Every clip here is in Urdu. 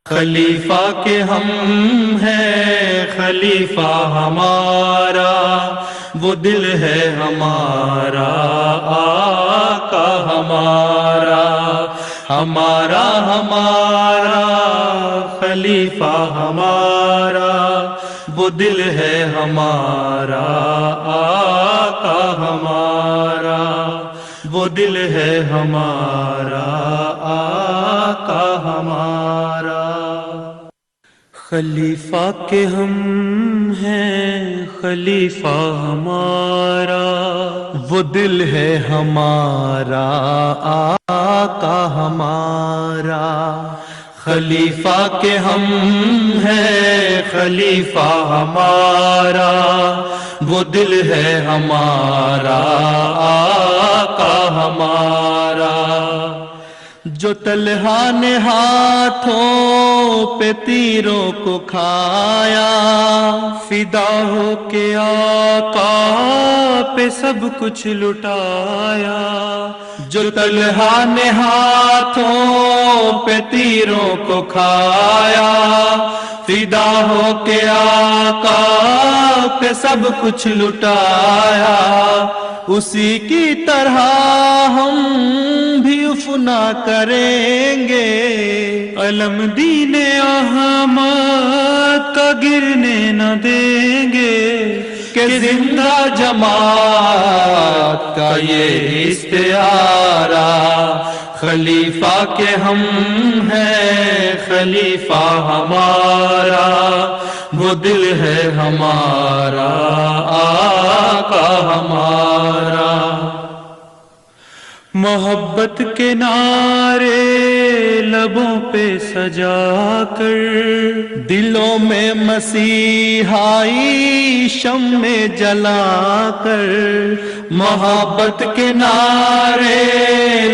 خلیفہ کے ہم ہیں، خلیفہ ہمارا وہ دل ہے ہمارا، آقا ہمارا ہمارا ہمارا خلیفہ ہمارا وہ دل ہے ہمارا، آقا ہمارا وہ دل ہے ہمارا، آقا ہمارا۔ خلیفہ کے ہم ہیں، خلیفہ ہمارا وہ دل ہے ہمارا، آقا ہمارا۔ خلیفہ کے ہم ہیں، خلیفہ ہمارا وہ دل ہے ہمارا، آقا ہمارا۔ جو طلحہ نے ہاتھوں پہ تیروں کو کھایا، فدا ہو کے آقا پہ سب کچھ لٹایا۔ جو طلحہ نے ہاتھوں پہ تیروں کو کھایا، فدا ہو کے آقا پہ سب کچھ لٹایا، اسی کی طرح ہم بھی افنا کریں گے، علم دین احمد کا گرنے نہ دیں گے، کہ زندہ جماعت کا یہ استعارہ، خلیفہ کے ہم ہیں، خلیفہ ہمارا وہ دل ہے ہمارا، آقا ہمارا۔ محبت کے نعرے لبوں پہ سجا کر، دلوں میں مسیحائی شمع جلا کر، محبت کے نعرے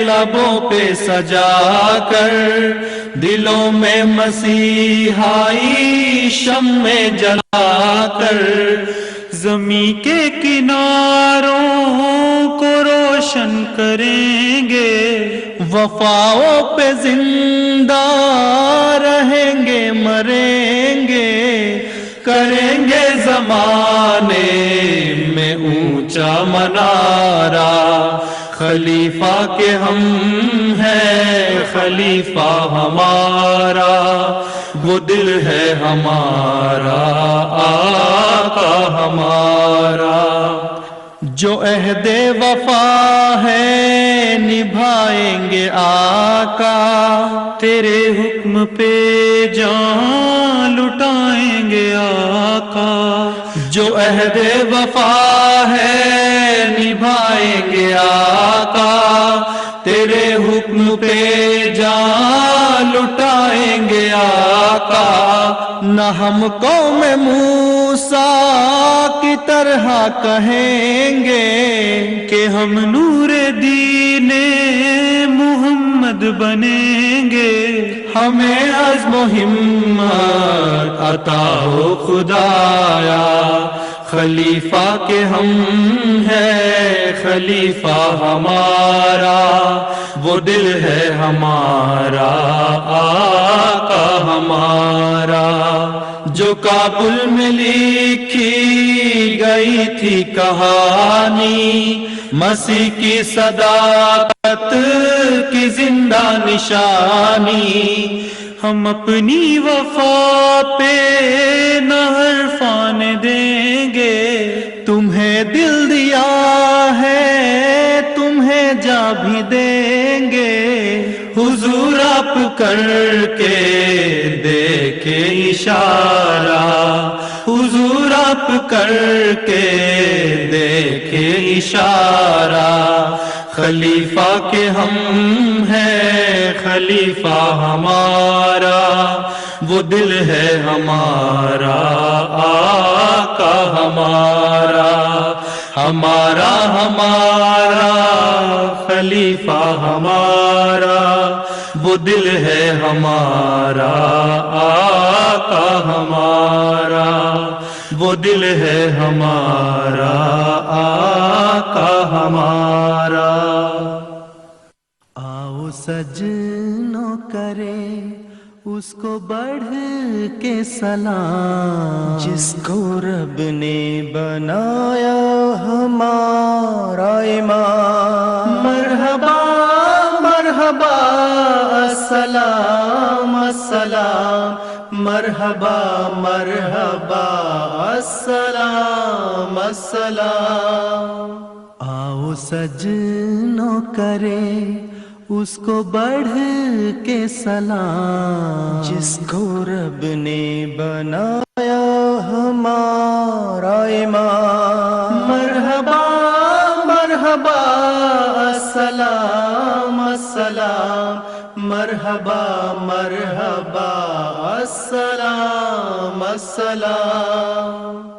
لبوں پہ سجا کر، دلوں میں مسیحائی شمع جلا کر، زمین کے کناروں کو روشن کریں گے، وفاؤں پہ زندہ رہیں گے مریں گے، کریں گے زمانے میں اونچا منارہ، خلیفہ کے ہم ہیں، خلیفہ ہمارا وہ دل ہے ہمارا، آقا ہمارا۔ جو عہد وفا ہے نبھائیں گے آقا، تیرے حکم پہ جان لٹائیں گے آقا۔ جو عہد وفا ہے نبھائیں گے آقا، تیرے حکم پہ جان لٹائیں گے آقا۔ نہ ہم قوم موسیٰ کی طرح کہیں گے کہ ہم نور دین محمد بنیں گے، ہمیں عزم و ہمت عطا ہو خدایا، خلیفہ کے ہم ہیں، خلیفہ ہمارا وہ دل ہے ہمارا، آقا ہمارا۔ جو کابل میں لکھی گئی تھی کہانی، مسیح کی صداقت کی زندہ نشانی، ہم اپنی وفا پہ نہ حرفان دیں گے، تمہیں دل دیا ہے تمہیں جا بھی دیں گے، حضور آپ کر کے دیکھے اشارہ، حضور آپ کر کے دیکھے اشارہ، خلیفہ کے ہم ہیں، خلیفہ ہمارا وہ دل ہے ہمارا، آقا ہمارا ہمارا ہمارا خلیفہ ہمارا وہ دل ہے ہمارا، آقا ہمارا وہ دل ہے ہمارا، آقا ہمارا۔ آؤ سجنوں کرے اس کو بڑھ کے سلام، جس کو رب نے بنایا ہمارا امام۔ مرحبا مرحبا السلام السلام، مرحبا مرحبا السلام السلام۔ آؤ سجنوں کرے اس کو بڑھ کے سلام، جس کو رب نے بنایا ہمارا امام۔ مرحبا مرحبا السلام السلام، مرحبا مرحبا السلام السلام۔